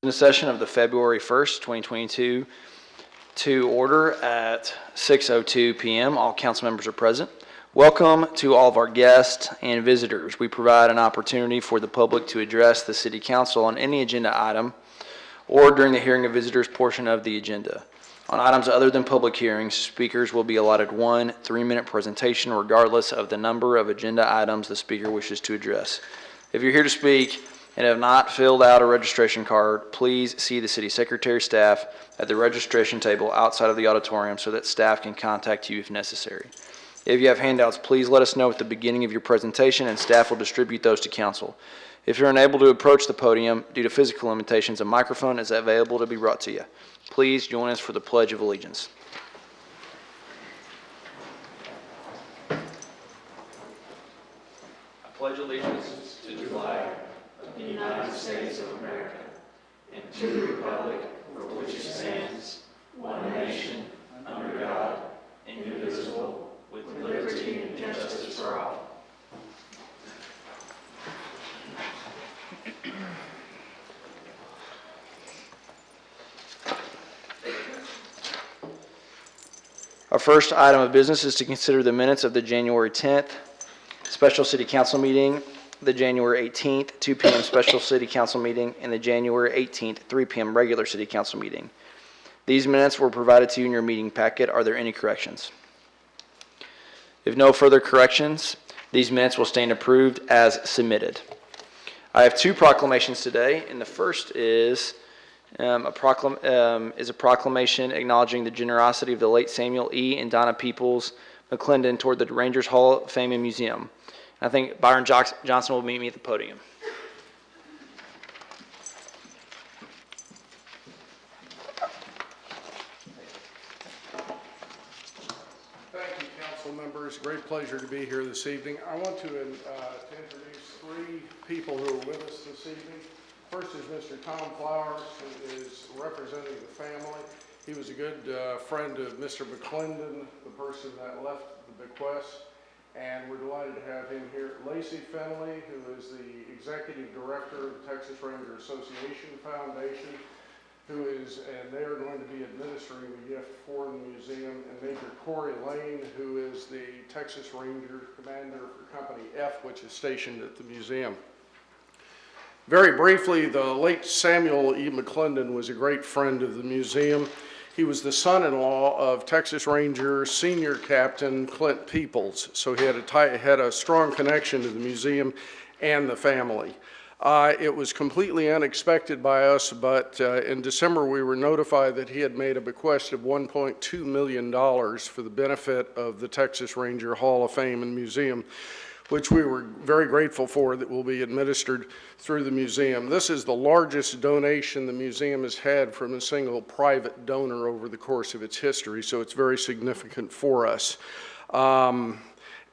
Business session of the February 1st, 2022 to order at 6:02 p.m. All council members are present. Welcome to all of our guests and visitors. We provide an opportunity for the public to address the City Council on any agenda item or during the hearing of visitors portion of the agenda. On items other than public hearings, speakers will be allotted one 3-minute presentation regardless of the number of agenda items the speaker wishes to address. If you're here to speak and have not filled out a registration card, please see the City Secretary staff at the registration table outside of the auditorium so that staff can contact you if necessary. If you have handouts, please let us know at the beginning of your presentation and staff will distribute those to council. If you're unable to approach the podium due to physical limitations, a microphone is available to be brought to you. Please join us for the Pledge of Allegiance. I pledge allegiance to the flag of the United States of America and to the republic for which it stands, one nation, under God, indivisible, with liberty and justice for all. Our first item of business is to consider the minutes of the January 10th special City Council meeting, the January 18th 2 p.m. special City Council meeting, and the January 18th 3 p.m. regular City Council meeting. These minutes were provided to you in your meeting packet. Are there any corrections? If no further corrections, these minutes will stand approved as submitted. I have two proclamations today, and the first is a proclamation acknowledging the generosity of the late Samuel E. and Donna Peoples McClendon toward the Rangers Hall of Fame and Museum. I think Byron Johnson will meet me at the podium. Thank you, council members. Great pleasure to be here this evening. I want to introduce three people who are with us this evening. First is Mr. Tom Flowers, who is representing the family. He was a good friend of Mr. McClendon, the person that left the bequest, and we're delighted to have him here. Lacey Finley, who is the executive director of the Texas Ranger Association Foundation, and they are going to be administering the gift for the museum, and Major Corey Lane, who is the Texas Ranger commander for Company F, which is stationed at the museum. Very briefly, the late Samuel E. McClendon was a great friend of the museum. He was the son-in-law of Texas Ranger Senior Captain Clint Peoples, so he had a strong connection to the museum and the family. It was completely unexpected by us, but in December we were notified that he had made a bequest of $1.2 million for the benefit of the Texas Ranger Hall of Fame and Museum, which we were very grateful for, that will be administered through the museum. This is the largest donation the museum has had from a single private donor over the course of its history, so it's very significant for us.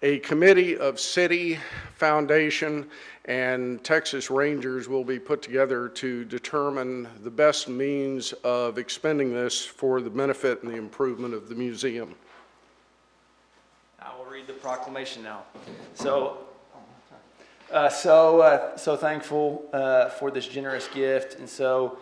A committee of city, foundation, and Texas Rangers will be put together to determine the best means of expending this for the benefit and the improvement of the museum. I will read the proclamation now. So thankful for this generous gift, and so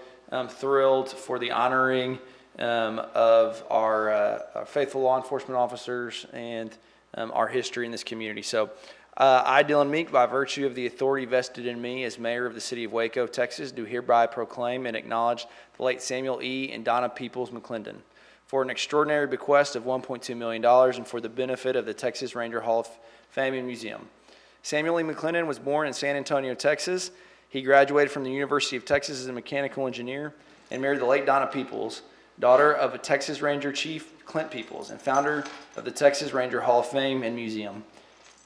thrilled for the honoring of our faithful law enforcement officers and our history in this community. So I, Dylan Meek, by virtue of the authority vested in me as mayor of the city of Waco, Texas, do hereby proclaim and acknowledge the late Samuel E. and Donna Peoples McClendon for an extraordinary bequest of $1.2 million and for the benefit of the Texas Ranger Hall of Fame and Museum. Samuel E. McClendon was born in San Antonio, Texas. He graduated from the University of Texas as a mechanical engineer and married the late Donna Peoples, daughter of a Texas Ranger Chief Clint Peoples and founder of the Texas Ranger Hall of Fame and Museum.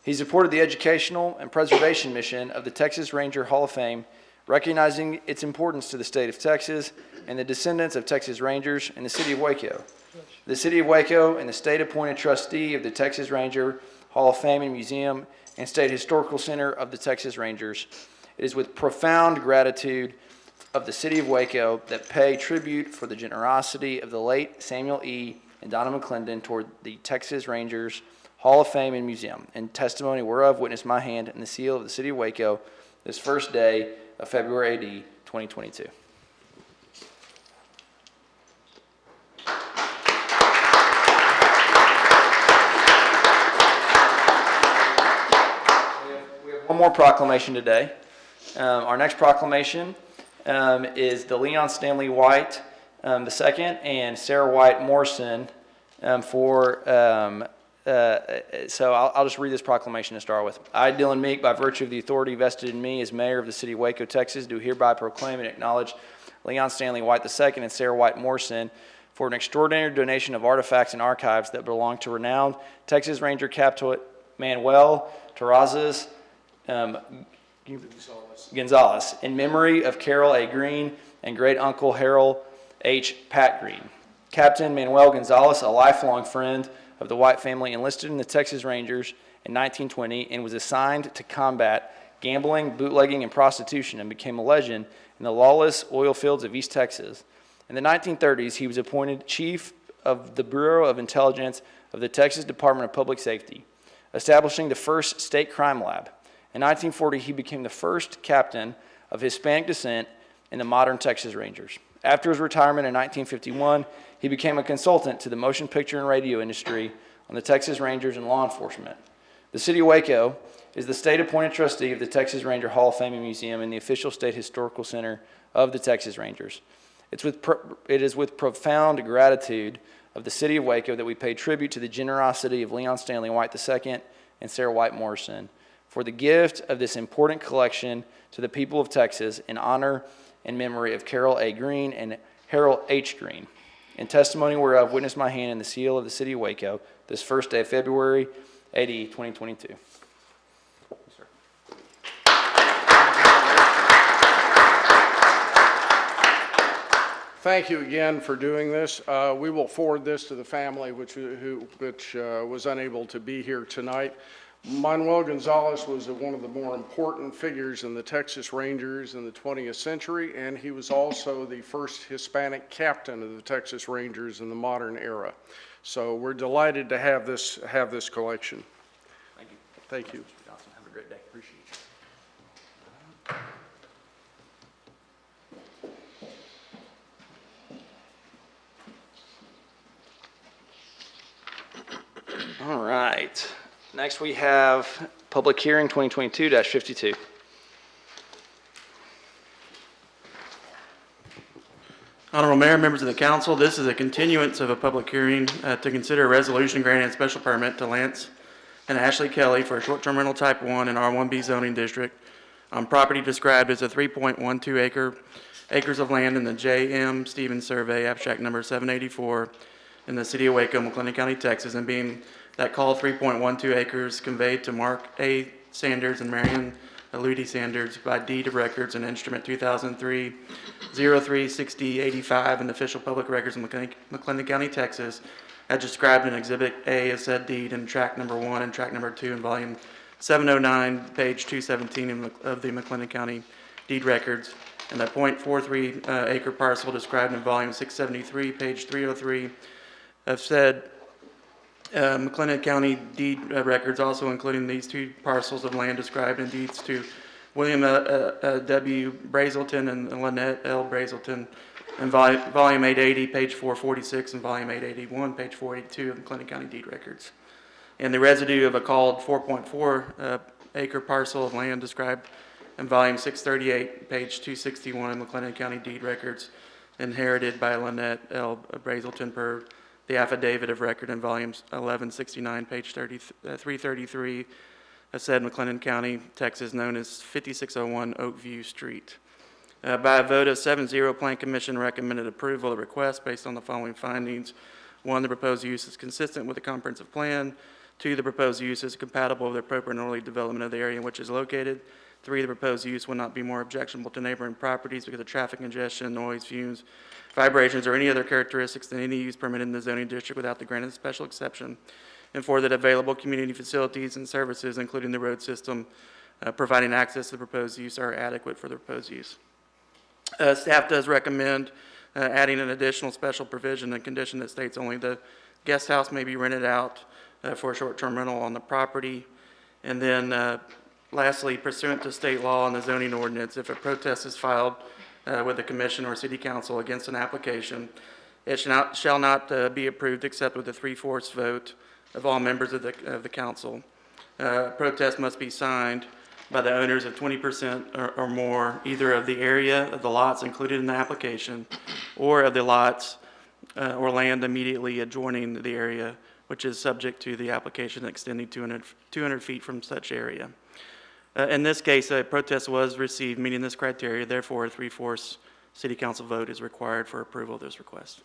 He supported the educational and preservation mission of the Texas Ranger Hall of Fame, recognizing its importance to the state of Texas and the descendants of Texas Rangers in the city of Waco. The city of Waco and the state-appointed trustee of the Texas Ranger Hall of Fame and Museum and State Historical Center of the Texas Rangers. It is with profound gratitude of the city of Waco that pay tribute for the generosity of the late Samuel E. and Donna McClendon toward the Texas Rangers Hall of Fame and Museum, and testimony whereof witness my hand and the seal of the city of Waco this first day of February AD 2022. more proclamation today. Our next proclamation is the Leon Stanley White II and Sarah White Morrison so I'll just read this proclamation to start with. I, Dylan Meek, by virtue of the authority vested in me as mayor of the city of Waco, Texas, do hereby proclaim and acknowledge Leon Stanley White II and Sarah White Morrison for an extraordinary donation of artifacts and archives that belong to renowned Texas Ranger Captain Manuel Terrazas Gonzalez in memory of Carol A. Green and great uncle Harold H. Pat Green. Captain Manuel Gonzalez, a lifelong friend of the White family, enlisted in the Texas Rangers in 1920 and was assigned to combat gambling, bootlegging, and prostitution, and became a legend in the lawless oil fields of East Texas. In the 1930s, he was appointed chief of the Bureau of Intelligence of the Texas Department of Public Safety, establishing the first state crime lab. In 1940, he became the first captain of Hispanic descent in the modern Texas Rangers. After his retirement in 1951, he became a consultant to the motion picture and radio industry on the Texas Rangers and law enforcement. The city of Waco is the state-appointed trustee of the Texas Ranger Hall of Fame and Museum and the official state historical center of the Texas Rangers. It is with profound gratitude of the city of Waco that we pay tribute to the generosity of Leon Stanley White II and Sarah White Morrison for the gift of this important collection to the people of Texas in honor and memory of Carol A. Green and Harold H. Green. In testimony whereof, witness my hand in the seal of the city of Waco, this first day of February, AD 2022. Yes, sir. Thank you again for doing this. We will forward this to the family, which was unable to be here tonight. Manuel Gonzalez was one of the more important figures in the Texas Rangers in the 20th century, and he was also the first Hispanic captain of the Texas Rangers in the modern era. So we're delighted to have this collection. Thank you. Thank you. Mr. Johnson, have a great day. Appreciate you. All right. Next we have public hearing 2022-52. Honorable Mayor, members of the council, this is a continuance of a public hearing to consider a resolution granting a special permit to Lance and Ashley Kelly for a short-term rental type 1 in R1B zoning district on property described as a 3.12 acres of land in the J.M. Stevens Survey, abstract number 784, in the city of Waco, McLennan County, Texas, and being that call 3.12 acres conveyed to Mark A. Sanders and Marion Eludie Sanders by deed of records and instrument 2003-03-6085 in official public records in McLennan County, Texas, as described in Exhibit A of said deed in tract number 1 and tract number 2 in volume 709, page 217 of the McLennan County deed records, and the .43 acre parcel described in volume 673, page 303 of said McLennan County deed records, also including these two parcels of land described in deeds to William W. Brazelton and Lynette L. Brazelton, in volume 880, page 446, and volume 881, page 482 of McLennan County deed records. And the residue of a called 4.4 acre parcel of land described in volume 638, page 261 of McLennan County deed records, inherited by Lynette L. Brazelton per the affidavit of record in volumes 1169, page 333, said McLennan County, Texas, known as 5601 Oakview Street. By a vote of 7-0, Plan Commission recommended approval of the request based on the following findings. 1, the proposed use is consistent with the comprehensive plan. 2, the proposed use is compatible with the appropriate and orderly development of the area in which it is located. 3, the proposed use will not be more objectionable to neighboring properties because of traffic congestion, noise, fumes, vibrations, or any other characteristics than any use permitted in the zoning district without the granted special exception. And 4, that available community facilities and services, including the road system, providing access to the proposed use, are adequate for the proposed use. Staff does recommend adding an additional special provision and condition that states only the guest house may be rented out for a short-term rental on the property. And then lastly, pursuant to state law and the zoning ordinance, if a protest is filed with the commission or city council against an application, it shall not be approved except with a 3/4 vote of all members of the council. Protest must be signed by the owners of 20% or more, either of the area of the lots included in the application or of the lots or land immediately adjoining the area, which is subject to the application extending 200 feet from such area. In this case, a protest was received meeting this criteria. Therefore, a 3/4 city council vote is required for approval of this request.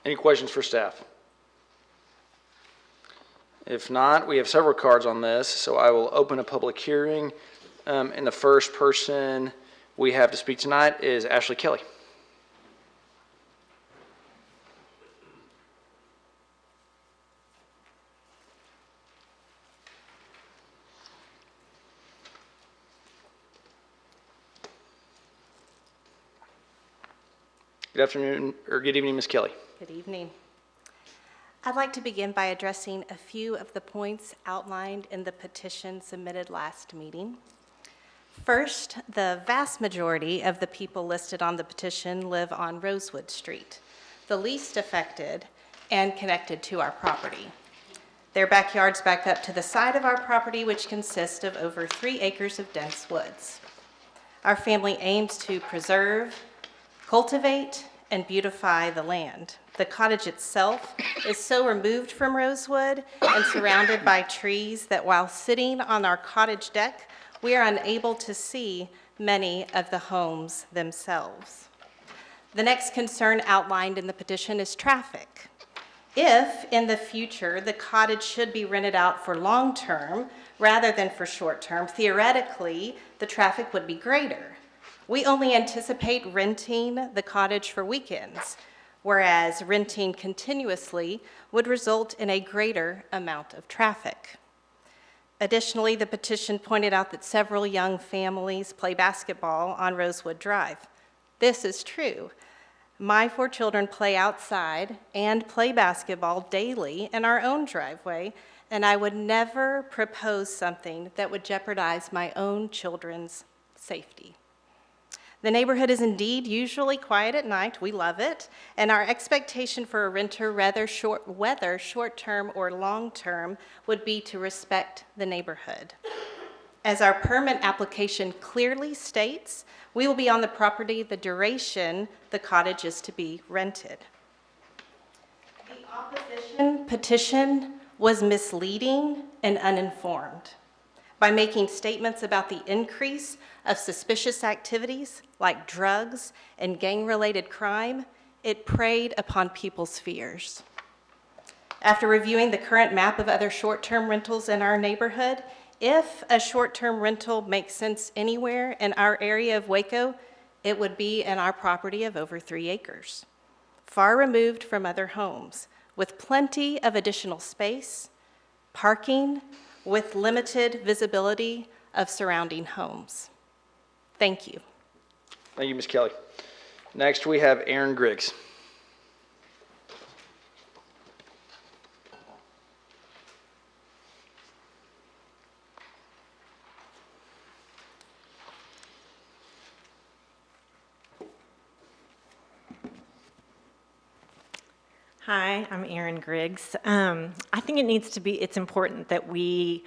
Any questions for staff? If not, we have several cards on this, so I will open a public hearing. And the first person we have to speak tonight is Ashley Kelly. Good afternoon, or good evening, Ms. Kelly. Good evening. I'd like to begin by addressing a few of the points outlined in the petition submitted last meeting. First, the vast majority of the people listed on the petition live on Rosewood Street, the least affected and connected to our property. Their backyards back up to the side of our property, which consists of over 3 acres of dense woods. Our family aims to preserve, cultivate, and beautify the land. The cottage itself is so removed from Rosewood and surrounded by trees that while sitting on our cottage deck, we are unable to see many of the homes themselves. The next concern outlined in the petition is traffic. If, in the future, the cottage should be rented out for long-term rather than for short-term, theoretically, the traffic would be greater. We only anticipate renting the cottage for weekends, whereas renting continuously would result in a greater amount of traffic. Additionally, the petition pointed out that several young families play basketball on Rosewood Drive. This is true. My 4 children play outside and play basketball daily in our own driveway, and I would never propose something that would jeopardize my own children's safety. The neighborhood is indeed usually quiet at night. We love it. And our expectation for a renter, whether short-term or long-term, would be to respect the neighborhood. As our permit application clearly states, we will be on the property the duration the cottage is to be rented. The opposition petition was misleading and uninformed. By making statements about the increase of suspicious activities like drugs and gang-related crime, it preyed upon people's fears. After reviewing the current map of other short-term rentals in our neighborhood, if a short-term rental makes sense anywhere in our area of Waco, it would be in our property of over 3 acres, far removed from other homes, with plenty of additional space, parking, with limited visibility of surrounding homes. Thank you. Thank you, Ms. Kelly. Next, we have Erin Griggs. Hi, I'm Erin Griggs. I think it's important that we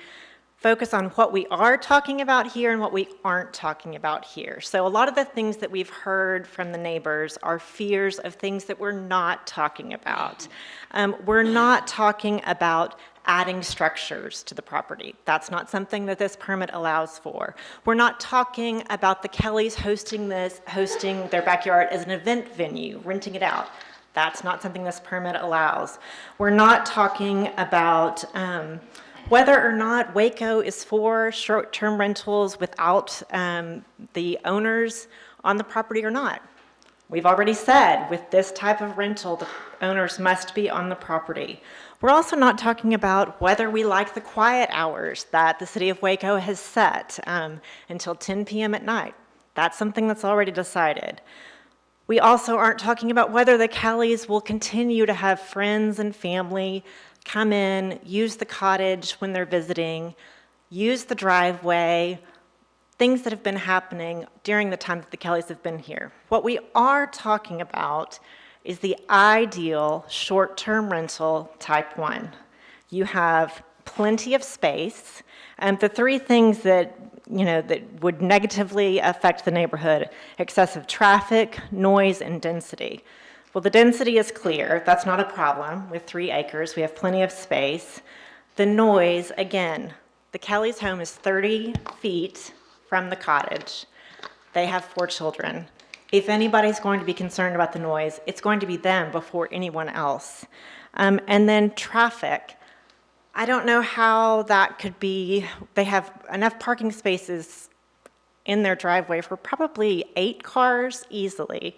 focus on what we are talking about here and what we aren't talking about here. So a lot of the things that we've heard from the neighbors are fears of things that we're not talking about. We're not talking about adding structures to the property. That's not something that this permit allows for. We're not talking about the Kellys hosting their backyard as an event venue, renting it out. That's not something this permit allows. We're not talking about whether or not Waco is for short-term rentals without the owners on the property or not. We've already said with this type of rental, the owners must be on the property. We're also not talking about whether we like the quiet hours that the city of Waco has set until 10 p.m. at night. That's something that's already decided. We also aren't talking about whether the Kellys will continue to have friends and family come in, use the cottage when they're visiting, use the driveway, things that have been happening during the time that the Kellys have been here. What we are talking about is the ideal short-term rental type 1. You have plenty of space, and the 3 things that that would negatively affect the neighborhood: excessive traffic, noise, and density. Well, the density is clear. That's not a problem. With 3 acres, we have plenty of space. The noise, again, the Kelly's home is 30 feet from the cottage. They have 4 children. If anybody's going to be concerned about the noise, it's going to be them before anyone else. And then traffic. I don't know how that could be. They have enough parking spaces in their driveway for probably 8 cars easily.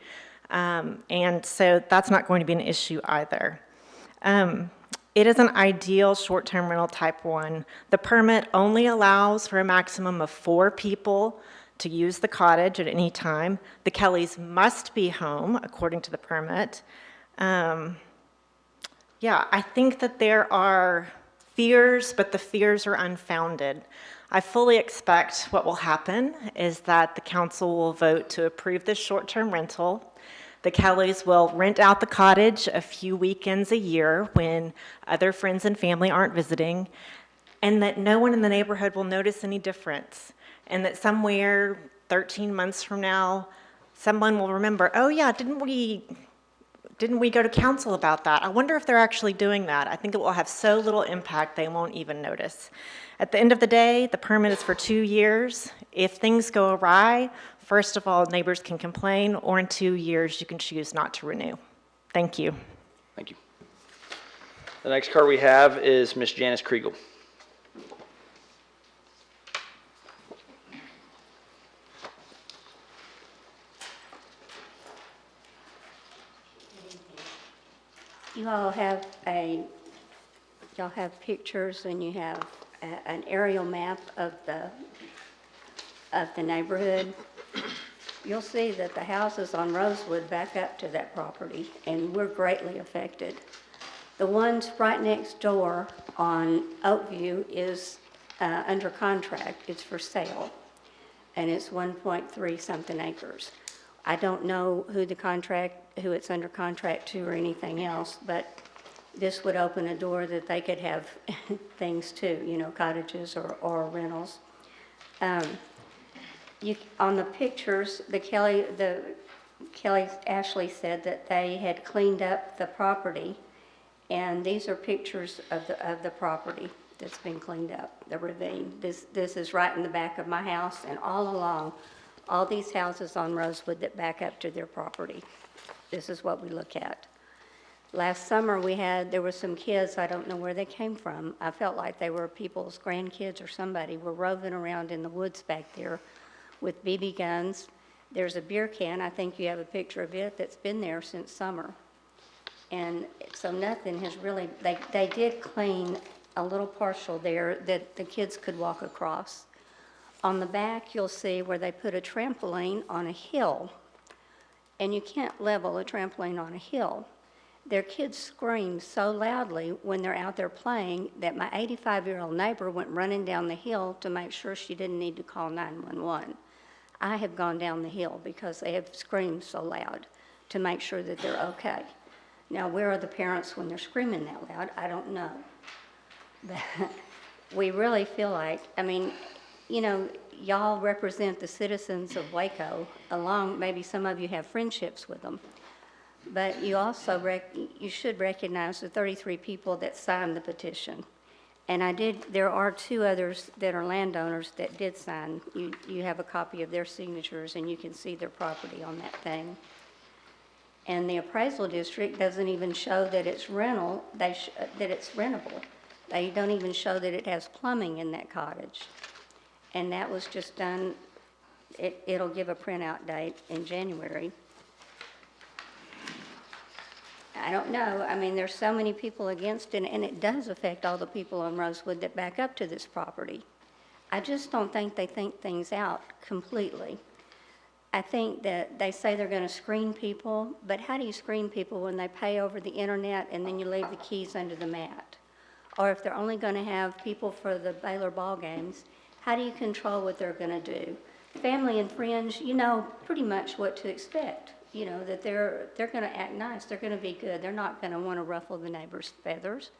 And so that's not going to be an issue either. It is an ideal short-term rental type 1. The permit only allows for a maximum of 4 people to use the cottage at any time. The Kellys must be home according to the permit. Yeah, I think that there are fears, but the fears are unfounded. I fully expect what will happen is that the council will vote to approve this short-term rental. The Kellys will rent out the cottage a few weekends a year when other friends and family aren't visiting, and that no one in the neighborhood will notice any difference, and that somewhere 13 months from now, someone will remember, oh yeah, didn't we go to council about that? I wonder if they're actually doing that. I think it will have so little impact they won't even notice. At the end of the day, the permit is for 2 years. If things go awry, first of all, neighbors can complain, or in 2 years, you can choose not to renew. Thank you. Thank you. The next card we have is Miss Janice Kriegel. You all have y'all have pictures, and you have an aerial map of the neighborhood. You'll see that the houses on Rosewood back up to that property, and we're greatly affected. The ones right next door on Oakview is under contract. It's for sale, and it's 1.3 something acres. I don't know who it's under contract to or anything else, but this would open a door that they could have things too, cottages or rentals. On the pictures, Kelly Ashley said that they had cleaned up the property, and these are pictures of the property that's been cleaned up, the ravine. This is right in the back of my house, and all along, all these houses on Rosewood that back up to their property. This is what we look at. Last summer there were some kids, I don't know where they came from. I felt like they were people's grandkids or somebody, were roving around in the woods back there with BB guns. There's a beer can, I think you have a picture of it, that's been there since summer. And so nothing has really, they did clean a little partial there that the kids could walk across. On the back, you'll see where they put a trampoline on a hill, and you can't level a trampoline on a hill. Their kids scream so loudly when they're out there playing that my 85-year-old neighbor went running down the hill to make sure she didn't need to call 911. I have gone down the hill because they have screamed so loud to make sure that they're okay. Now, where are the parents when they're screaming that loud? I don't know. But we really feel like, y'all represent the citizens of Waco, maybe some of you have friendships with them. But you also, you should recognize the 33 people that signed the petition. And there are 2 others that are landowners that did sign. You have a copy of their signatures, and you can see their property on that thing. And the appraisal district doesn't even show that it's rentable. They don't even show that it has plumbing in that cottage. And that was just done, it'll give a printout date in January. I don't know. There's so many people against it, and it does affect all the people on Rosewood that back up to this property. I just don't think they think things out completely. I think that they say they're going to screen people, but how do you screen people when they pay over the internet and then you leave the keys under the mat? Or if they're only going to have people for the Baylor ball games, how do you control what they're going to do? Family and friends, you know pretty much what to expect. That they're going to act nice. They're going to be good. They're not going to want to ruffle the neighbor's feathers.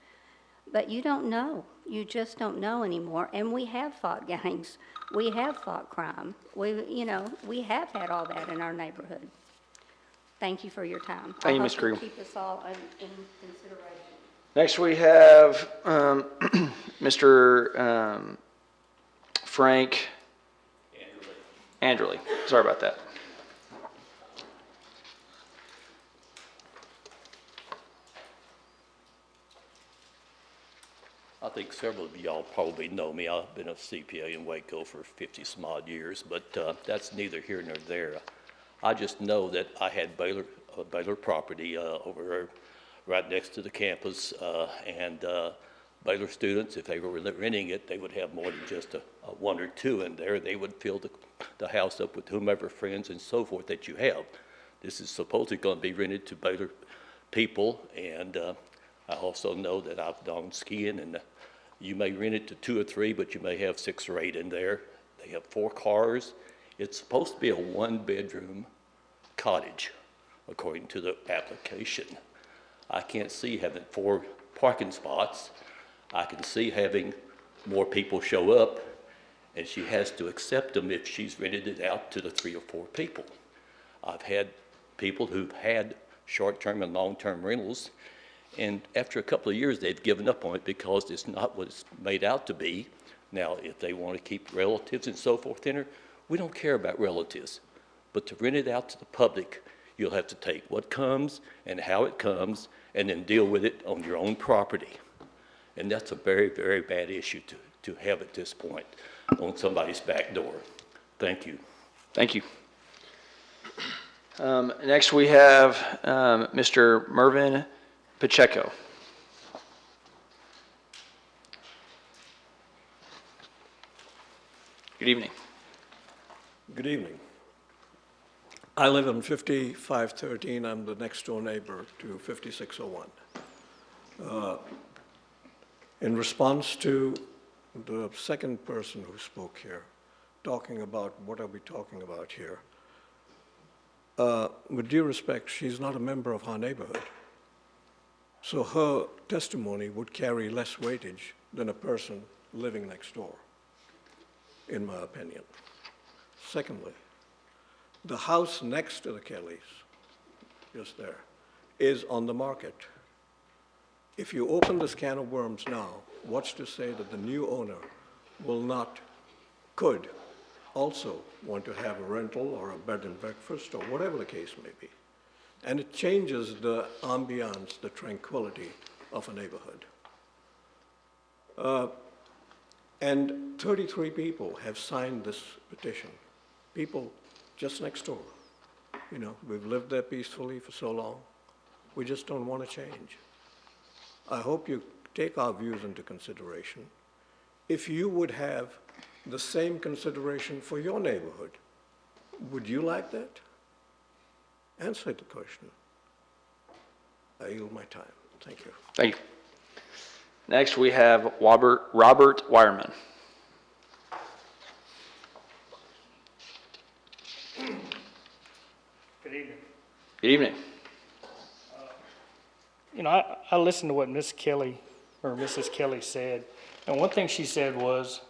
but you don't know. You just don't know anymore. And we have fought gangs. We have fought crime. We have had all that in our neighborhood. Thank you for your time. Thank you, I Ms. hope you'll Krugel. keep us all in consideration. Next, we have Mr. Frank Anderley. Sorry about that. I think several of y'all probably know me. I've been a CPA in Waco for 50 some odd years, but that's neither here nor there. I just know that I had Baylor property over there right next to the campus, and Baylor students, if they were renting it, they would have more than just a one or two in there. They would fill the house up with whomever friends and so forth that you have. This is supposedly going to be rented to Baylor people, and I also know that I've gone skiing, and you may rent it to 2 or 3, but you may have 6 or 8 in there. They have 4 cars. It's supposed to be a 1-bedroom cottage, according to the application. I can't see having 4 parking spots. I can see having more people show up, and she has to accept them if she's rented it out to the 3 or 4 people. I've had people who've had short-term and long-term rentals, and after a couple of years, they've given up on it because it's not what it's made out to be. Now, if they want to keep relatives and so forth in her, we don't care about relatives. But to rent it out to the public, you'll have to take what comes and how it comes and then deal with it on your own property. And that's a very, very bad issue to have at this point on somebody's back door. Thank you. Thank you. Next, we have Mr. Mervyn Pacheco. Good evening. Good evening. I live in 5513. I'm the next door neighbor to 5601. In response to the second person who spoke here, talking about what are we talking about here, with due respect, she's not a member of our neighborhood. So her testimony would carry less weightage than a person living next door, in my opinion. Secondly, the house next to the Kellys, just there, is on the market. If you open this can of worms now, what's to say that the new owner could also want to have a rental or a bed and breakfast or whatever the case may be. And it changes the ambiance, the tranquility of a neighborhood. And 33 people have signed this petition. People just next door. You know, we've lived there peacefully for so long. We just don't want to change. I hope you take our views into consideration. If you would have the same consideration for your neighborhood, would you like that? Answer the question. I yield my time. Thank you. Thank you. Next, we have Robert Wireman. Good evening. Good evening. You know, I listened to what Miss Kelly, or Mrs. Kelly said, and one thing she said was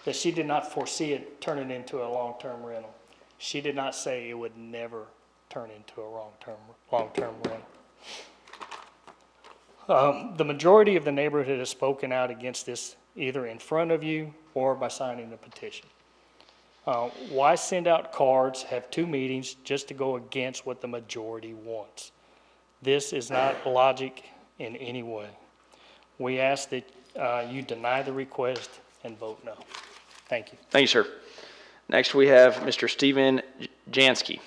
that she did not foresee it turning into a long-term rental. She did not say it would never turn into a long-term rental. The majority of the neighborhood has spoken out against this, either in front of you or by signing the petition. Why send out cards, have 2 meetings just to go against what the majority wants? This is not logic in any way. We ask that you deny the request and vote no. Thank you. Thank you, sir. Next, we have Mr. Stephen Jansky.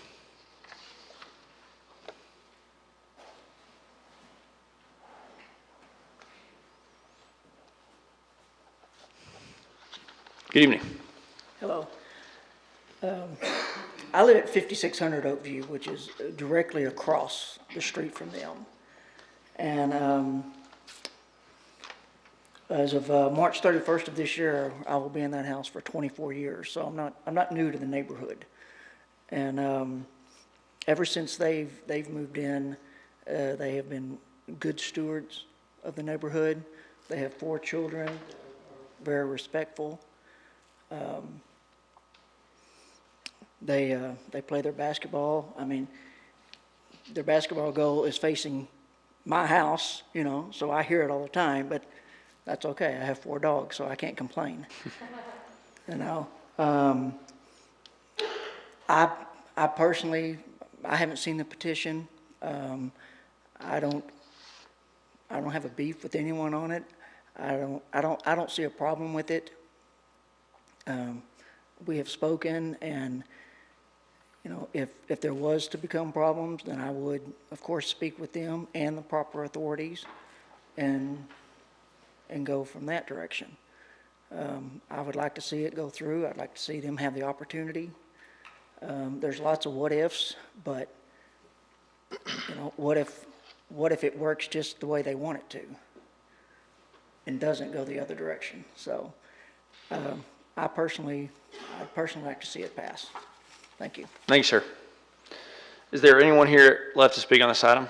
Good evening. Hello. I live at 5600 Oakview, which is directly across the street from them. And as of March 31st of this year, I will be in that house for 24 years. So I'm not new to the neighborhood. And ever since they've moved in, they have been good stewards of the neighborhood. They have 4 children, very respectful. They play their basketball. I mean, their basketball goal is facing my house, you know, so I hear it all the time, but that's okay. I have 4 dogs, so I can't complain. You know, I personally, I haven't seen the petition. I don't have a beef with anyone on it. I don't see a problem with it. We have spoken, and you know, if there was to become problems, then I would, of course, speak with them and the proper authorities, and go from that direction. I would like to see it go through. I'd like to see them have the opportunity. There's lots of what ifs, but you know, what if it works just the way they want it to, and doesn't go the other direction? So, I'd personally like to see it pass. Thank you. Thank you, sir. Is there anyone here left to speak on this item?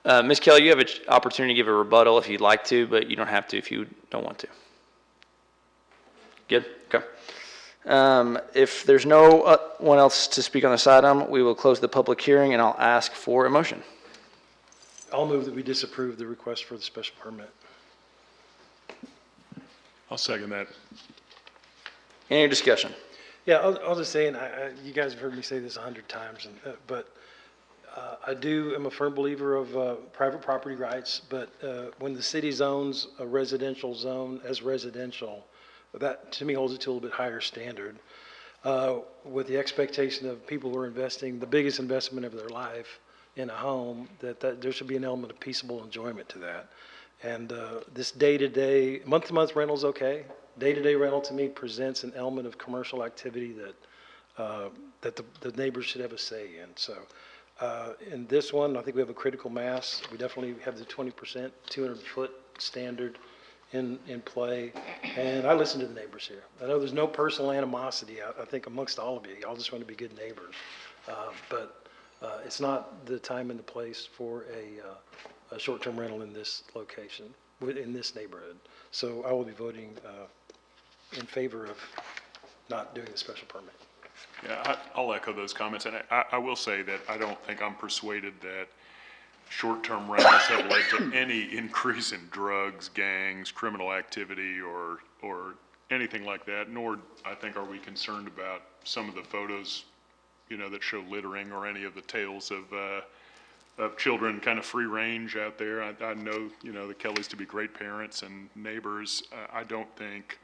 Ms. Kelly, you have an opportunity to give a rebuttal if you'd like to, but you don't have to if you don't want to. Good? Okay. If there's no one else to speak on this item, we will close the public hearing, and I'll ask for a motion. I'll move that we disapprove the request for the special permit. I'll second that. Any discussion? Yeah, I'll just say, and you guys have heard me say this 100 times, but I am a firm believer of private property rights, but when the city zones a residential zone as residential, that to me holds it to a little bit higher standard, with the expectation of people who are investing the biggest investment of their life in a home, that there should be an element of peaceable enjoyment to that. And this day-to-day, month-to-month rental is okay. Day-to-day rental to me presents an element of commercial activity that the neighbors should have a say in. So in this one, I think we have a critical mass. We definitely have the 20%, 200-foot standard in play. And I listen to the neighbors here. I know there's no personal animosity, I think, amongst all of you. Y'all just want to be good neighbors. But it's not the time and the place for a short-term rental in this location, in this neighborhood. So I will be voting in favor of not doing the special permit. Yeah, I'll echo those comments, and I will say that I don't think I'm persuaded that short-term rentals have led to any increase in drugs, gangs, criminal activity, or anything like that, nor I think are we concerned about some of the photos, you know, that show littering or any of the tales of children kind of free range out there. I know, you know, the Kellys to be great parents and neighbors. I don't think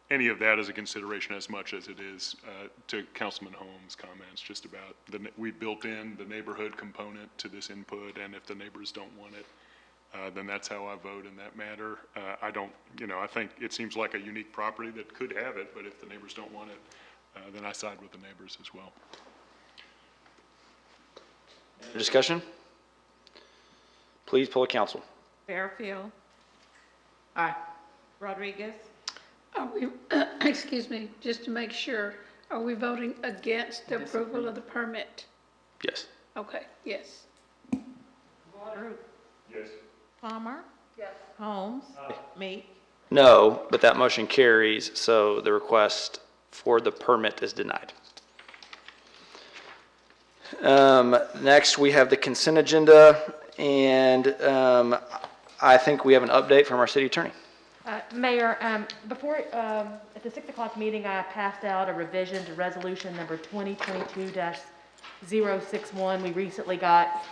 any of that is a consideration as much as it is to Councilman Holmes' comments just about we built in the neighborhood component to this input, and if the neighbors don't want it, then that's how I vote in that matter. I don't, you know, I think it seems like a unique property that could have it, but if the neighbors don't want it, then I side with the neighbors as well. Discussion? Please poll the council. Fairfield. Aye. Rodriguez. Are we, excuse me, just to make sure, are we voting against the approval of the permit? Yes. Okay, yes. Water. Yes. Palmer. Yes. Holmes. Meek. No, but that motion carries, so the request for the permit is denied. Next, we have the consent agenda, and I think we have an update from our city attorney. Mayor, before, at the 6 o'clock meeting, I passed out a revision to resolution number 2022-061. We recently got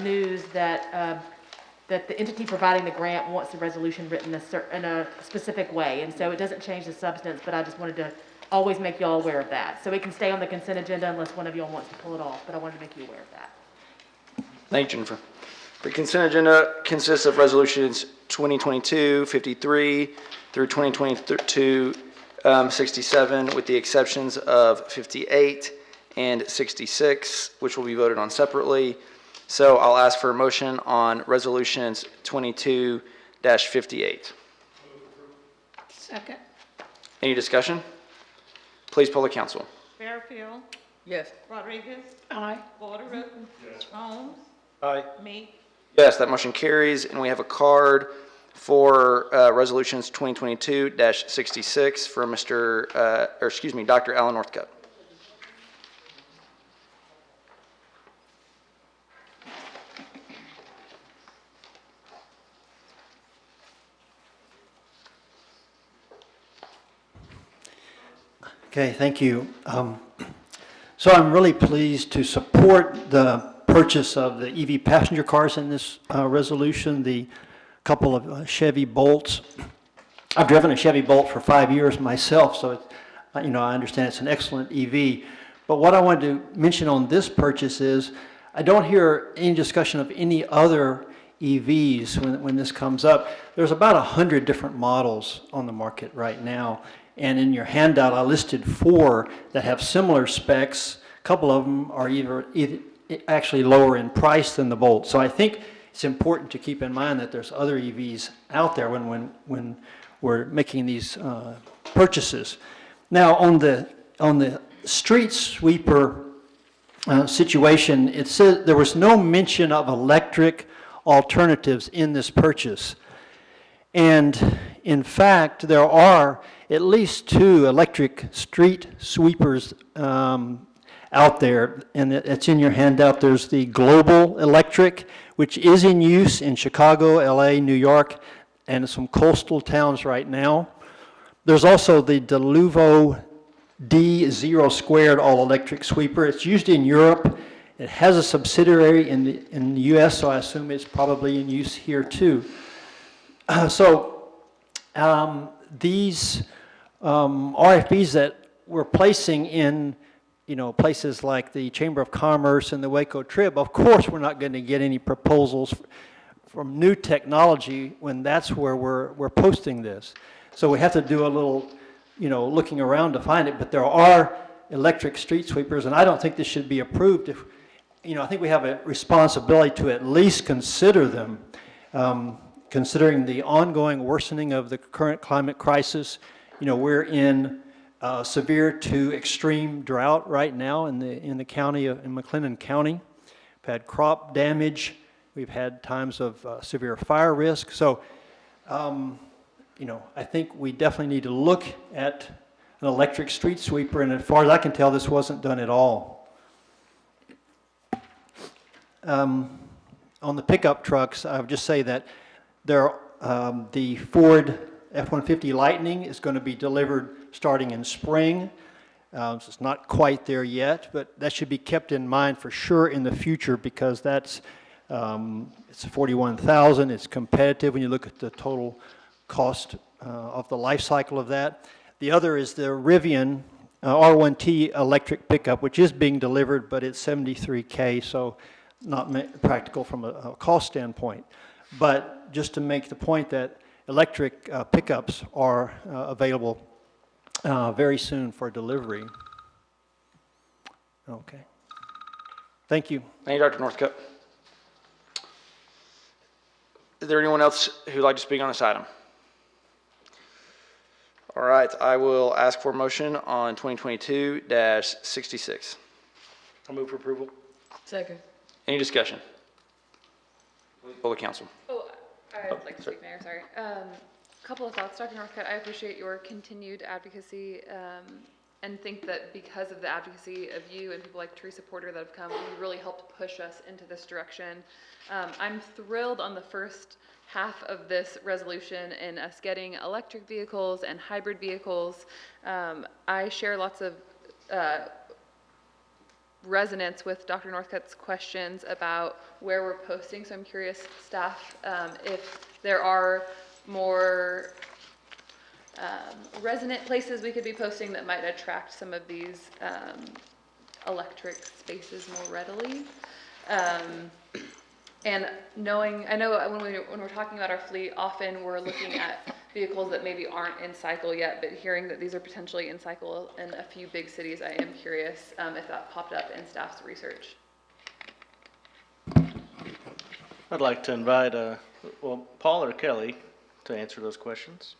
news that that the entity providing the grant wants the resolution written in a specific way, and so it doesn't change the substance, but I just wanted to always make y'all aware of that. So it can stay on the consent agenda unless one of y'all wants to pull it off, but I wanted to make you aware of that. Thank you, Jennifer. The consent agenda consists of resolutions 2022-53 through 2022-67, with the exceptions of 58 and 66, which will be voted on separately. So I'll ask for a motion on resolutions 22-58. Second. Any discussion? Please poll the council. Fairfield. Yes. Rodriguez. Aye. Water. Yes. Holmes. Aye. Meek. Yes, that motion carries, and we have a card for Resolutions 2022-66 from Dr. Alan Northcutt. Okay, thank you. So I'm really pleased to support the purchase of the EV passenger cars in this resolution, the couple of Chevy Bolts. I've driven a Chevy Bolt for 5 years myself, so I understand it's an excellent EV. But what I wanted to mention on this purchase is I don't hear any discussion of any other EVs when this comes up. There's about 100 different models on the market right now. And in your handout, I listed 4 that have similar specs. A couple of them are either actually lower in price than the Bolt. So I think it's important to keep in mind that there's other EVs out there when we're making these purchases. Now, on the street sweeper situation, it says there was no mention of electric alternatives in this purchase. And in fact, there are at least 2 electric street sweepers out there, and it's in your handout. There's the Global Electric, which is in use in Chicago, LA, New York, and some coastal towns right now. There's also the Deluvo D0 squared all-electric sweeper. It's used in Europe. It has a subsidiary in the US, so I assume it's probably in use here too. These RFPs that we're placing in places like the Chamber of Commerce and the Waco Trib, of course we're not going to get any proposals from new technology when that's where we're posting this. So we have to do a little looking around to find it, but there are electric street sweepers, and I don't think this should be approved. I think we have a responsibility to at least consider them, considering the ongoing worsening of the current climate crisis. We're in severe to extreme drought right now in the county in McLennan County. We've had crop damage. We've had times of severe fire risk. So, I think we definitely need to look at an electric street sweeper, and as far as I can tell, this wasn't done at all. On the pickup trucks, I would just say that the Ford F-150 Lightning is going to be delivered starting in spring. So it's not quite there yet, but that should be kept in mind for sure in the future, because that's it's $41,000. It's competitive when you look at the total cost of the life cycle of that. The other is the Rivian R1T electric pickup, which is being delivered, but it's $73K, so not practical from a cost standpoint. But just to make the point that electric pickups are available very soon for delivery. Okay. Thank you. Thank you, Dr. Northcutt. Is there anyone else who'd like to speak on this item? All right, I will ask for a motion on 2022-66. I'll move for approval. Second. Any discussion? Please poll the council. I'd like to speak, Mayor, sorry. Couple of thoughts. Dr. Northcutt, I appreciate your continued advocacy and think that because of the advocacy of you and people like Teresa Porter that have come, you really helped push us into this direction. I'm thrilled on the first half of this resolution in us getting electric vehicles and hybrid vehicles. I share lots of resonance with Dr. Northcutt's questions about where we're posting, so I'm curious, staff, if there are more resonant places we could be posting that might attract some of these electric spaces more readily. And knowing, I know when we're talking about our fleet, often we're looking at vehicles that maybe aren't in cycle yet, but hearing that these are potentially in cycle in a few big cities, I am curious if that popped up in staff's research. I'd like to invite, Paul or Kelly to answer those questions.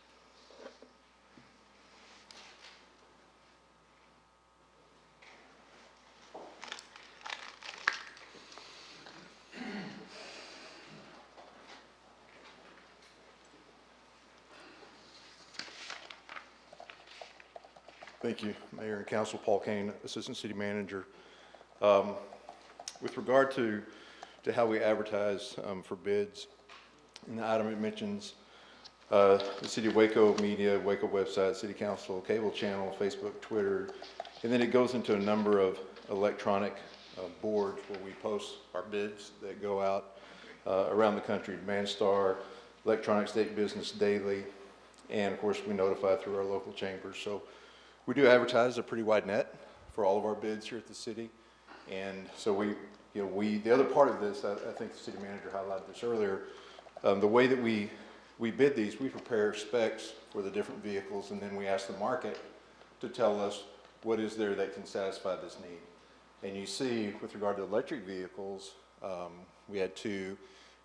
Thank you, Mayor and Council. Paul Kane, Assistant City Manager. With regard to how we advertise for bids, in the item it mentions the City of Waco media, Waco website, City Council, cable channel, Facebook, Twitter, and then it goes into a number of electronic boards where we post our bids that go out around the country, Manstar, Electronic State Business Daily, and of course we notify through our local chambers. So we do advertise a pretty wide net for all of our bids here at the city. And so the other part of this, I think the city manager highlighted this earlier, the way that we bid these, we prepare specs for the different vehicles, and then we ask the market to tell us what is there that can satisfy this need. And you see, with regard to electric vehicles, we had 2,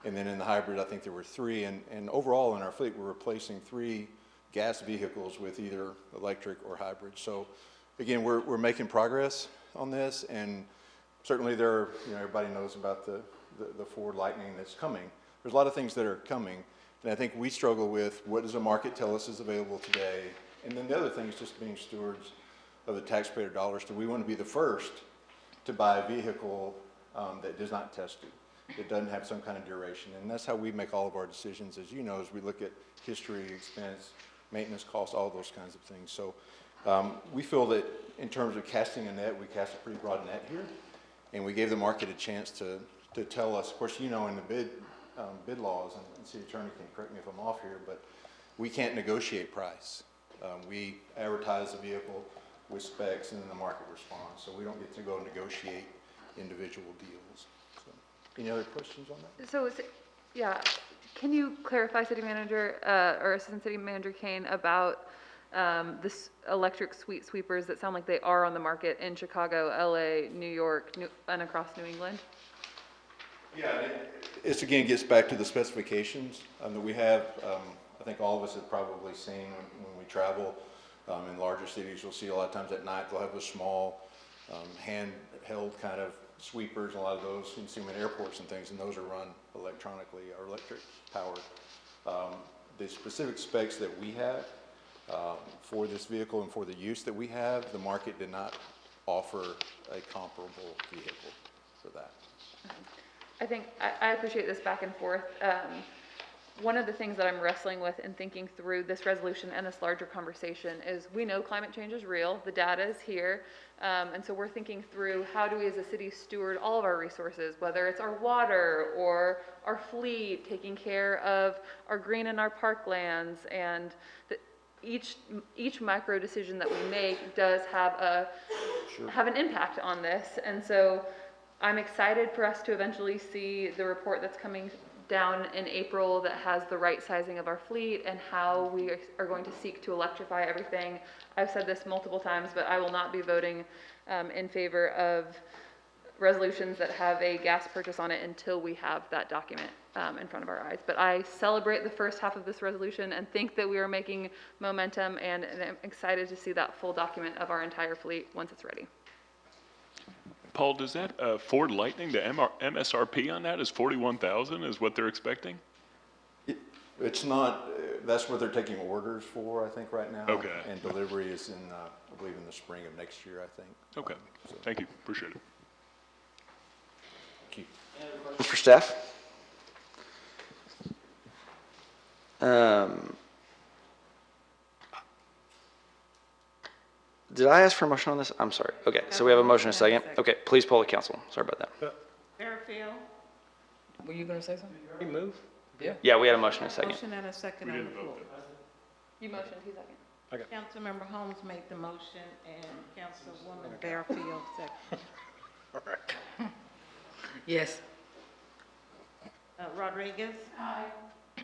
and then in the hybrid, I think there were 3, and overall in our fleet, we're replacing 3 gas vehicles with either electric or hybrid. So again, we're making progress on this, and certainly there are, everybody knows about the Ford Lightning that's coming. There's a lot of things that are coming, and I think we struggle with what does the market tell us is available today, and then the other thing is just being stewards of the taxpayer dollars. Do we want to be the first to buy a vehicle that is not tested, that doesn't have some kind of duration? And that's how we make all of our decisions, as you know, as we look at history, expense, maintenance costs, all those kinds of things. So we feel that in terms of casting a net, we cast a pretty broad net here, and we gave the market a chance to tell us. Of course, in the bid laws, and city attorney can correct me if I'm off here, but we can't negotiate price. We advertise the vehicle with specs, and then the market responds. So we don't get to go negotiate individual deals. So, any other questions on that? So, yeah, can you clarify, City Manager, or Assistant City Manager Kane, about this electric street sweepers that sound like they are on the market in Chicago, LA, New York, and across New England? Yeah, this again gets back to the specifications that we have. I think all of us have probably seen when we travel in larger cities, you'll see a lot of times at night they'll have those small handheld kind of sweepers. A lot of those you can see them in airports and things, and those are run electronically or electric powered. The specific specs that we have for this vehicle and for the use that we have, the market did not offer a comparable vehicle for that. I think I appreciate this back and forth. One of the things that I'm wrestling with in thinking through this resolution and this larger conversation is we know climate change is real, the data is here, and so we're thinking through how do we as a city steward all of our resources, whether it's our water or our fleet, taking care of our green and our parklands, and each micro decision that we make does have an impact on this. And so I'm excited for us to eventually see the report that's coming down in April that has the right sizing of our fleet and how we are going to seek to electrify everything. I've said this multiple times, but I will not be voting in favor of resolutions that have a gas purchase on it until we have that document in front of our eyes. But I celebrate the first half of this resolution and think that we are making momentum, and I'm excited to see that full document of our entire fleet once it's ready. Paul, does that Ford Lightning, the MSRP on that is $41,000 is what they're expecting? It's not, that's what they're taking orders for, I think, right now. Okay. And delivery is in, I believe, in the spring of next year, I think. Okay. Thank you. Appreciate it. Thank you. Any other questions for staff? Did I ask for a motion on this? I'm sorry. Okay, so we have a motion and a second. Okay, please poll the council. Sorry about that. Fairfield. Were you going to say something? You move? Yeah. Yeah, we had a motion and a second. Motion and a second on the floor. You motioned, he second. Okay. Councilmember Holmes made the motion and Councilwoman Fairfield second. All right. Yes. Rodriguez? Aye.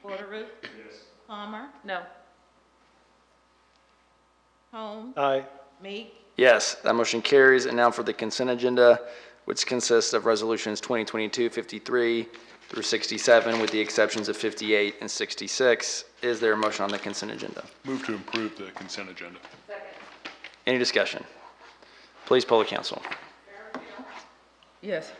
Porter? Yes. Palmer? No. Holmes? Aye. Meek? Yes, that motion carries. And now for the consent agenda, which consists of resolutions 2022-53 through 67, with the exceptions of 58 and 66. Is there a motion on the consent agenda? Move to approve the consent agenda. Second. Any discussion? Please poll the council. Yes.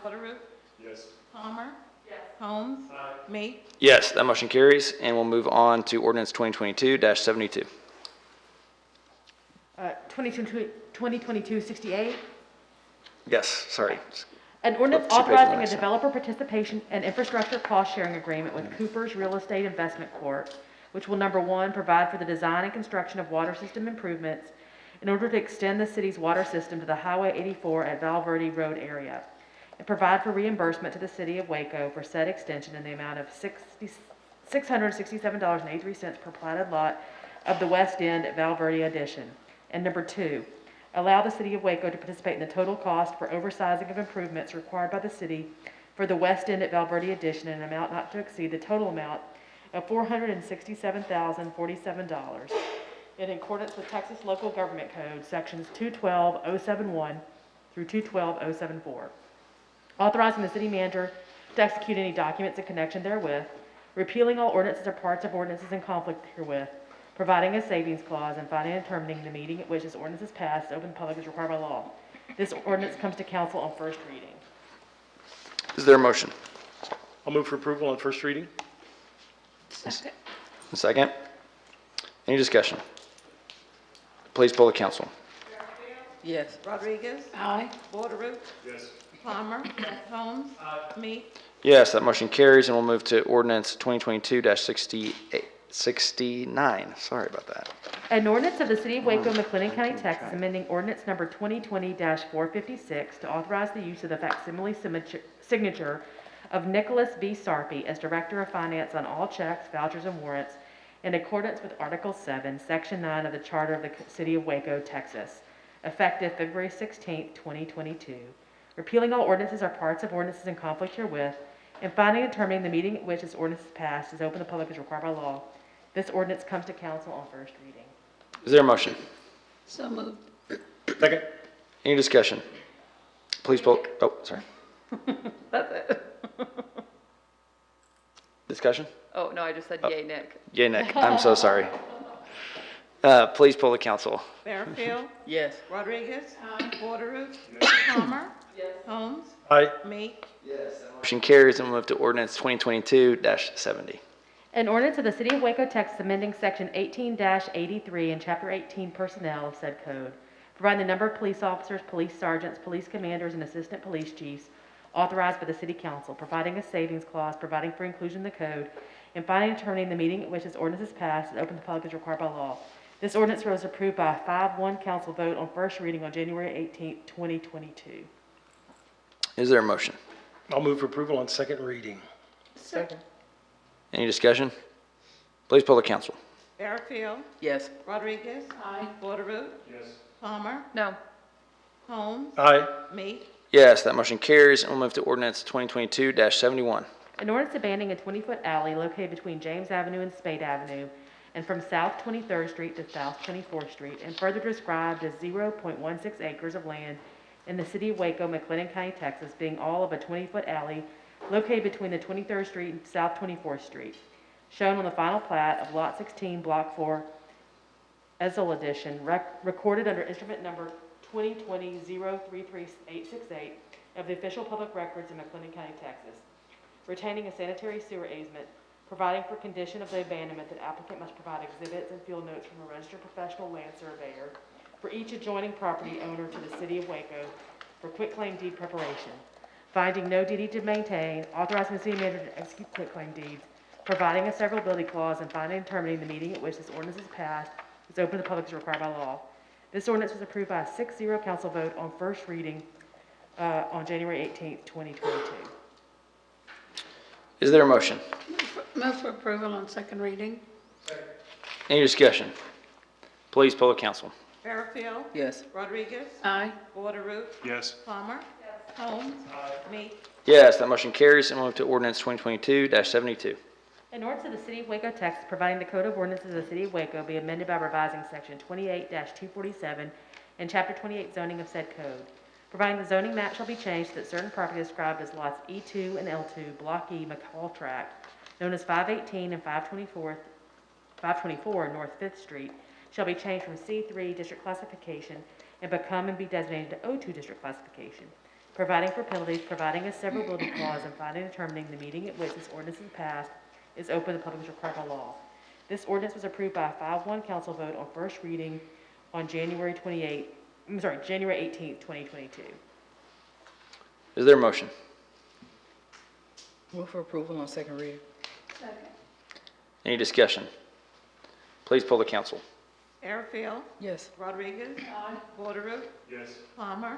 Porter? Yes. Palmer? Yes. Holmes? Meek? Yes, that motion carries. And we'll move on to ordinance 2022-72. 2022-68. Yes, sorry. An ordinance Flip 2 pages authorizing a next. developer participation and infrastructure cost-sharing agreement with Cooper's Real Estate Investment Corp., which will, number one, provide for the design and construction of water system improvements in order to extend the city's water system to the Highway 84 at Val Verde Road area, and provide for reimbursement to the city of Waco for said extension in the amount of $667.83 per platted lot of the West End at Val Verde addition. And number two, allow the city of Waco to participate in the total cost for oversizing of improvements required by the city for the West End at Val Verde addition in an amount not to exceed the total amount of $467,047 in accordance with Texas Local Government Code, sections 212071 through 212074. Authorizing the city manager to execute any documents in connection therewith, repealing all ordinances or parts of ordinances in conflict herewith, providing a savings clause, and finding and determining the meeting at which this ordinance is passed, open to the public as required by law. This ordinance comes to council on first reading. Is there a motion? I'll move for approval on first reading. Second. A second? Any discussion? Please poll the council. Yes. Rodriguez? Aye. Borderoux? Yes. Palmer? Holmes? Meek? Yes, that motion carries, and we'll move to ordinance 2022-69. Sorry about that. An ordinance of the City of Waco, McLennan County, Texas, amending ordinance number 2020-456 to authorize the use of the facsimile signature of Nicholas B. Sarpy as Director of Finance on all checks, vouchers, and warrants in accordance with Article 7, Section 9 of the Charter of the City of Waco, Texas, effective February 16, 2022. Repealing all ordinances or parts of ordinances in conflict herewith, and finding and determining the meeting at which this ordinance is passed is open to the public as required by law. This ordinance comes to council on first reading. Is there a motion? So moved. Second. Any discussion? Please poll, oh, sorry. That's it. Discussion? Oh, no, I just said yay, Nick. Yay, Nick. I'm so sorry. Please poll the council. Barfield? Yes. Rodriguez? Borderoux? Palmer? Holmes? Aye. Meek? Motion carries, and we'll move to ordinance 2022-70. An ordinance of the City of Waco, Texas, amending Section 18-83 and Chapter 18 personnel of said code, providing the number of police officers, police sergeants, police commanders, and assistant police chiefs authorized by the City Council, providing a savings clause, providing for inclusion in the code, and finally determining the meeting at which this ordinance is passed is open to the public as required by law. This ordinance was approved by a 5-1 council vote on first reading on January 18, 2022. Is there a motion? I'll move for approval on second reading. Second. Any discussion? Please poll the council. Barfield? Yes. Rodriguez? Aye. Borderoux? Yes. Palmer? No. Holmes? Aye. Meek? Yes, that motion carries, and we'll move to ordinance 2022-71. An ordinance abandoning a 20-foot alley located between James Avenue and Spade Avenue and from South 23rd Street to South 24th Street, and further described as 0.16 acres of land in the city of Waco, McLennan County, Texas, being all of a 20-foot alley located between the 23rd Street and South 24th Street, shown on the final plat of Lot 16, Block 4, Ezel Edition, recorded under instrument number 2020-033868 of the official public records in McLennan County, Texas, retaining a sanitary sewer easement, providing for condition of the abandonment that applicant must provide exhibits and field notes from a registered professional land surveyor for each adjoining property owner to the city of Waco for quitclaim deed preparation, finding no duty to maintain, authorizing the city manager to execute quitclaim deeds, providing a severability clause, and finding and determining the meeting at which this ordinance is passed is open to the public as required by law. This ordinance was approved by a 6-0 council vote on first reading on January 18, 2022. Is there a motion? Move for approval on second reading. Any discussion? Please poll the council. Barfield? Yes. Rodriguez? Aye. Borderoux? Yes. Palmer? Holmes? Meek? Yes, that motion carries, and we'll move to ordinance 2022-72. An ordinance of the City of Waco, Texas, providing the Code of Ordinances of the City of Waco be amended by revising Section 28-247 and Chapter 28 zoning of said code, providing the zoning map shall be changed so that certain property described as lots E2 and L2, Block E, McCall Tract, known as 518 and 524 North 5th Street, shall be changed from C3 district classification and become and be designated to O2 district classification, providing for penalties, providing a severability clause, and finding and determining the meeting at which this ordinance is passed is open to the public as required by law. This ordinance was approved by a 5-1 council vote on first reading on January 18th, 2022. Is there a motion? Move for approval on second reading. Any discussion? Please poll the council. Airfield, Yes. Rodriguez. Borderow. Yes. Palmer.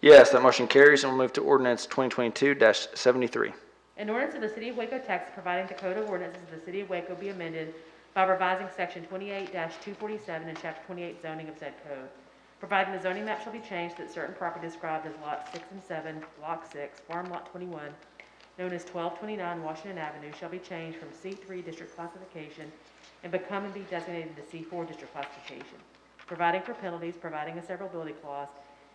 Yes, that motion carries, and we'll move to ordinance 2022-73. An ordinance of the City of Waco, Texas, providing the Code of Ordinances of the City of Waco be amended by revising Section 28-247 and Chapter 28 zoning of said code, providing the zoning map shall be changed that certain property described as Lot 6 and 7, Block 6, Farm Lot 21, known as 1229 Washington Avenue, shall be changed from C3 district classification and become and be designated the C4 district classification, providing for penalties, providing a severability clause,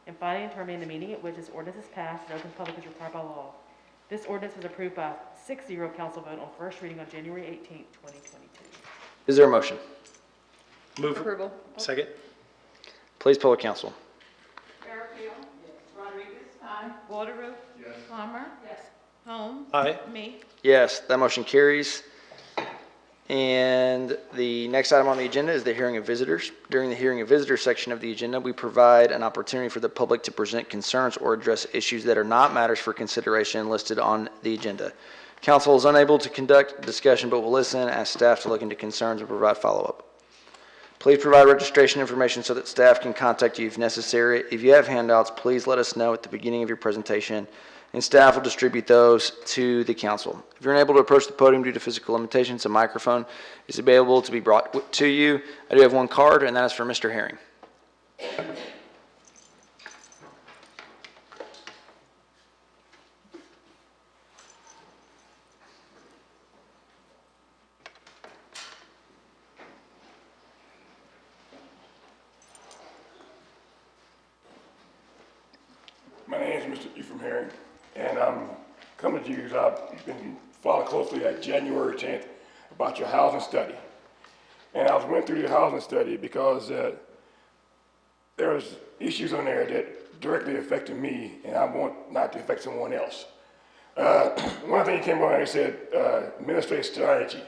and finding and determining the meaning at which this ordinance is passed and open public is required by law. This ordinance was approved by a 6-0 council vote on first reading on January 18th, 2022. Is there a motion? Move. Approval. Second. Please poll the council. Airfield. Rodriguez. Borderow. Palmer. Holmes. Aye. Me. Yes, that motion carries. And the next item on the agenda is the hearing of visitors. During the hearing of visitors section of the agenda, we provide an opportunity for the public to present concerns or address issues that are not matters for consideration listed on the agenda. Council is unable to conduct discussion but will listen, ask staff to look into concerns and provide follow-up. Please provide registration information so that staff can contact you if necessary. If you have handouts, please let us know at the beginning of your presentation, and staff will distribute those to the council. If you're unable to approach the podium due to physical limitations, a microphone is available to be brought to you. I do have one card, and that is for Mr. Herring. My name is Mr. Herring, and I'm coming to you as I've been following closely at January 10th about your housing study. And I went through your housing study because there's issues on there that directly affected me, and I want not to affect someone else. One thing came on and said administrative strategy.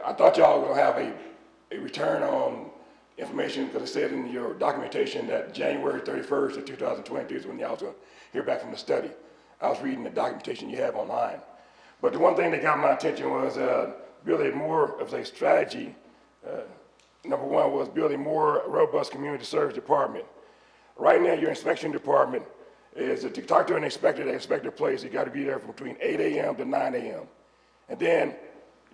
I thought y'all were going to have a return on information because it said in your documentation that January 31st of 2022 is when y'all was going to hear back from the study. I was reading the documentation you have online. But the one thing that got my attention was building more of a strategy. Number one was building more robust community service department. Right now, your inspection department is to talk to an inspector, the inspector place, you got to be there from between 8 a.m. to 9 a.m. And then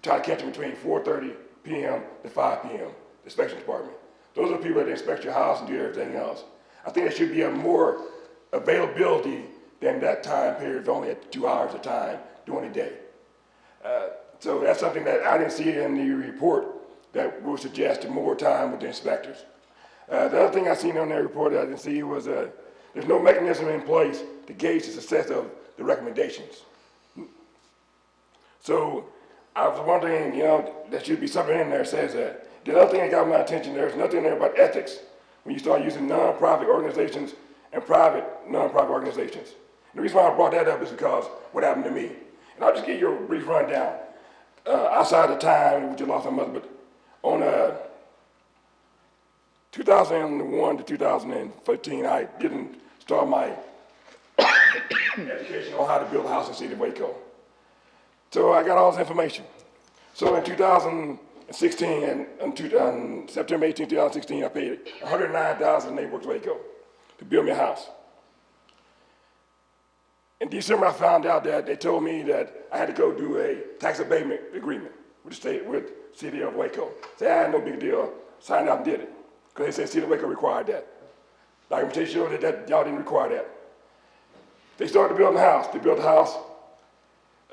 try to catch them between 4:30 p.m. to 5 p.m., the inspection department. Those are the people that inspect your house and do everything else. I think there should be a more availability than that time period, of only at 2 hours a time during the day. So that's something that I didn't see in the report that would suggest more time with the inspectors. The other thing I seen on that report that I didn't see was there's no mechanism in place to gauge the success of the recommendations. So I was wondering, there should be something in there that says that. The other thing that got my attention, there's nothing there about ethics when you start using nonprofit organizations and private nonprofit organizations. And the reason why I brought that up is because what happened to me. And I'll just give you a brief rundown. Outside the time, which I lost my mother, but on 2001 to 2015, I didn't start my education on how to build a house in the city of Waco. So I got all this information. So in 2016, and on September 18, 2016, I paid $109,000 in Neighborhoods Waco to build me a house. In December, I found out that they told me that I had to go do a tax abatement agreement with the state, with City of Waco. So I had no big deal, signed out and did it, because they said City of Waco required that. Documentation showed that y'all didn't require that. They started building the house. They built the house.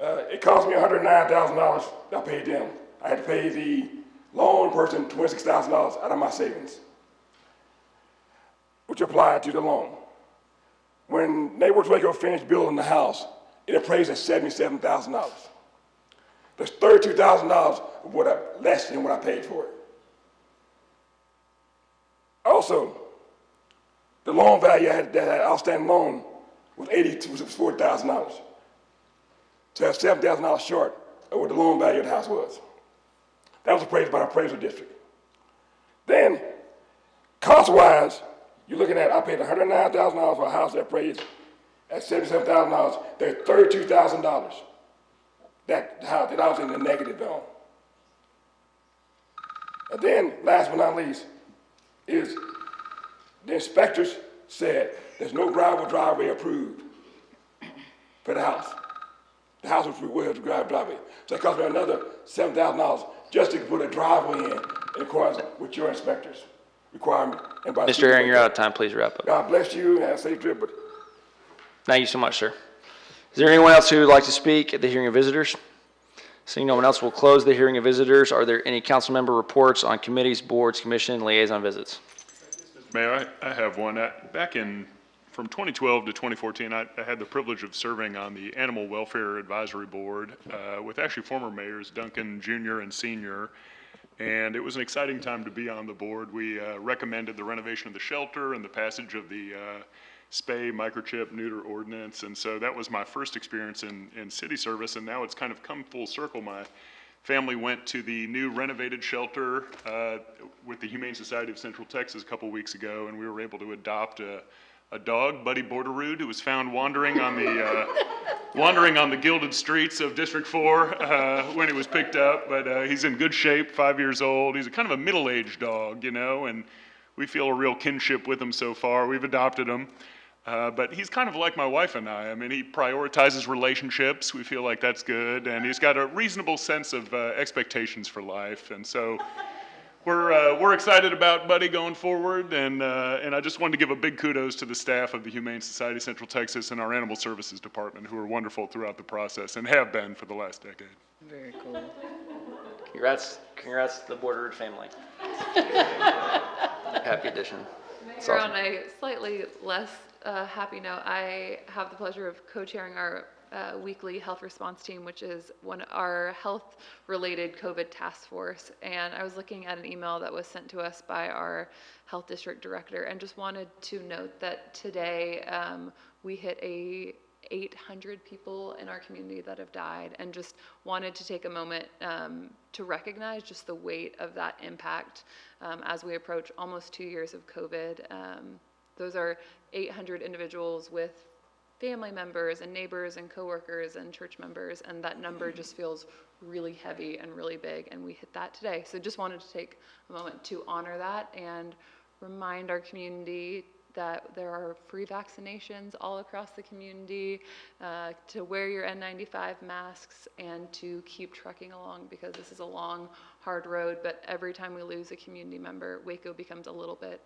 It cost me $109,000. I paid them. I had to pay the loan person $26,000 out of my savings, which applied to the loan. When Neighborhoods Waco finished building the house, it appraised at $77,000. That's $32,000 less than what I paid for it. Also, the loan value I had, that outstanding loan was $40,000. So that's $7,000 short of what the loan value of the house was. That was appraised by the appraisal district. Then, cost-wise, you're looking at, I paid $109,000 for a house that appraised at $77,000. There's $32,000 that house that I was in the negative on. And then, last but not least, is the inspectors said there's no gravel driveway approved for the house. The house was gravel driveway. So it cost me another $7,000 just to put a driveway in accordance with your inspectors' requirement. And by Mr. Aaron, you're out of time. Please wrap up. God bless you and have a safe trip. But Thank you so much, sir. Is there anyone else who would like to speak at the hearing of visitors? Seeing no one else, will close the hearing of visitors. Are there any council member reports on committees, boards, commission, liaison visits? Mayor, I have one. Back from 2012 to 2014, I had the privilege of serving on the Animal Welfare Advisory Board with actually former mayors Duncan Jr. and Sr., and it was an exciting time to be on the board. We recommended the renovation of the shelter and the passage of the spay, microchip, neuter ordinance, and so that was my first experience in city service, and now it's kind of come full circle. My family went to the new renovated shelter with the Humane Society of Central Texas a couple weeks ago, and we were able to adopt a dog, Buddy Borderood, who was found wandering on the gilded streets of District 4 when he was picked up. But he's in good shape, 5 years old. He's a kind of a middle-aged dog, you know, and we feel a real kinship with him so far. We've adopted him. But he's kind of like my wife and I. I mean, he prioritizes relationships. We feel like that's good. And he's got a reasonable sense of expectations for life. And so we're excited about Buddy going forward. And I just wanted to give a big kudos to the staff of the Humane Society of Central Texas and our Animal Services Department, who are wonderful throughout the process and have been for the last decade. Very cool. Congrats to the Borderood family. Happy addition. It's Mayor, awesome. on a slightly less happy note, I have the pleasure of co-chairing our weekly health response team, which is our health-related COVID task force. And I was looking at an email that was sent to us by our health district director, and just wanted to note that today we hit 800 people in our community that have died, and just wanted to take a moment to recognize just the weight of that impact as we approach almost 2 years of COVID. Those are 800 individuals with family members and neighbors and coworkers and church members, and that number just feels really heavy and really big, and we hit that today. So just wanted to take a moment to honor that and remind our community that there are free vaccinations all across the community, to wear your N95 masks, and to keep trucking along, because this is a long, hard road. But every time we lose a community member, Waco becomes a little bit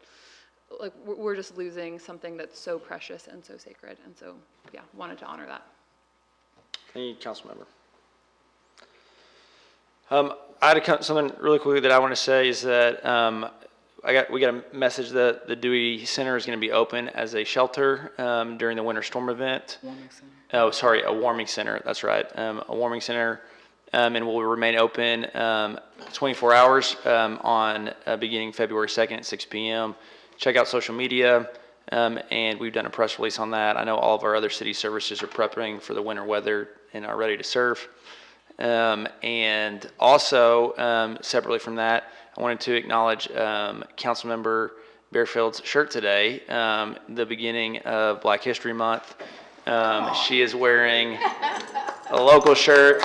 like we're just losing something that's so precious and so sacred. And so, yeah, wanted to honor that. Thank you, council member. I had something really quickly that I want to say is that we got a message that the Dewey Center is going to be open as a shelter during the winter storm event. Warming center. Oh, sorry, a warming center. That's right, a warming center, and will remain open 24 hours on beginning February 2nd at 6 p.m. Check out social media, and we've done a press release on that. I know all of our other city services are prepping for the winter weather and are ready to serve. And also, separately from that, I wanted to acknowledge Councilmember Bearfield's shirt today, the beginning of Black History Month. She is wearing a local shirt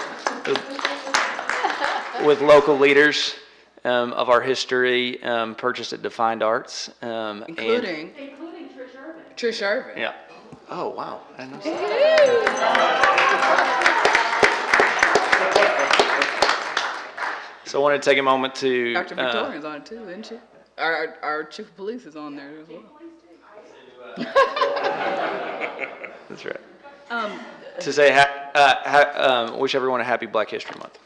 with local leaders of our history, purchased at Defined Arts. Including Trish Irvin. Trish Irvin. Yeah. Oh, wow. I know So I want to take a moment to... Dr. Victoria's on it too, isn't she? Our chief of police is on there as well. That's right. To say, wish everyone a happy Black History Month.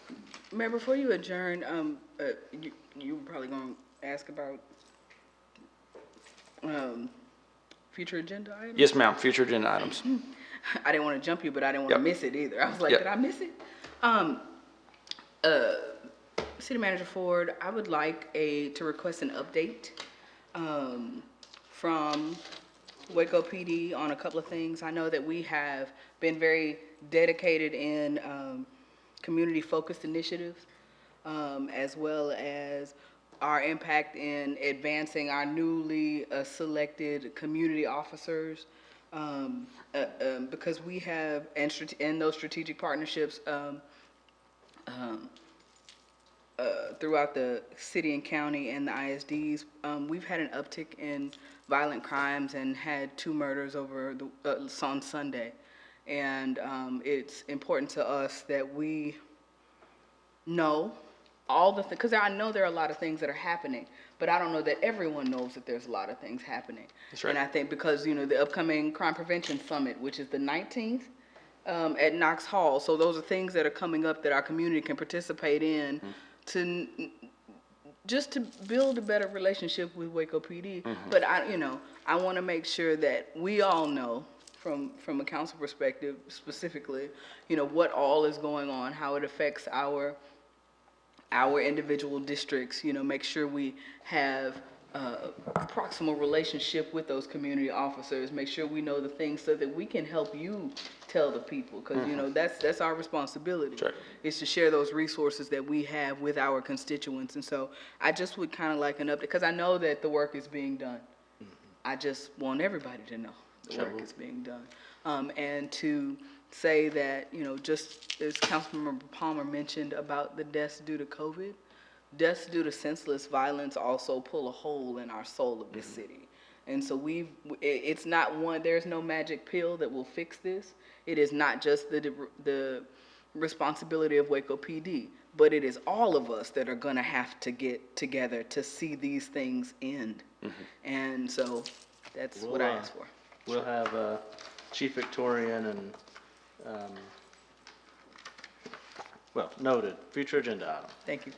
Mayor, before you adjourn, you were probably going to ask about future agenda items? Yes, ma'am. Future agenda items. I didn't want to jump you, but I didn't want to miss it either. I was like, did I miss it? City Manager Ford, I would like to request an update from Waco PD on a couple of things. I know that we have been very dedicated in community-focused initiatives, as well as our impact in advancing our newly selected community officers, because we have, and those strategic partnerships throughout the city and county and the ISDs, we've had an uptick in violent crimes and had 2 murders over on Sunday. And it's important to us that we know all the, because I know there are a lot of things that are happening, but I don't know that everyone knows that there's a lot of things happening. That's right. And I think because, the upcoming Crime Prevention Summit, which is the 19th, at Knox Hall, so those are things that are coming up that our community can participate in just to build a better relationship with Waco PD. But I want to make sure that we all know, from a council perspective specifically, what all is going on, how it affects our individual districts, make sure we have a proximal relationship with those community officers, make sure we know the things so that we can help you tell the people, because that's our responsibility. Sure. Is to share those resources that we have with our constituents. And so I just would kind of like an update, because I know that the work is being done. I just want everybody to know the work is being done. And to say that, just as Councilmember Palmer mentioned about the deaths due to COVID, deaths due to senseless violence also pull a hole in our soul of this city. And so it's not there's no magic pill that will fix this. It is not just the responsibility of Waco PD, but it is all of us that are gonna have to get together to see these things end. And so that's what I asked for. We'll have Chief Victorian and, noted, future agenda item. Thank you.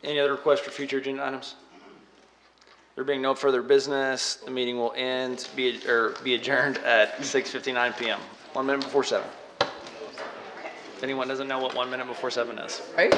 Any other requests for future agenda items? There being no further business, the meeting will be adjourned at 6:59 p.m. 1 minute before 7. If anyone doesn't know what 1 minute before 7 is. Right?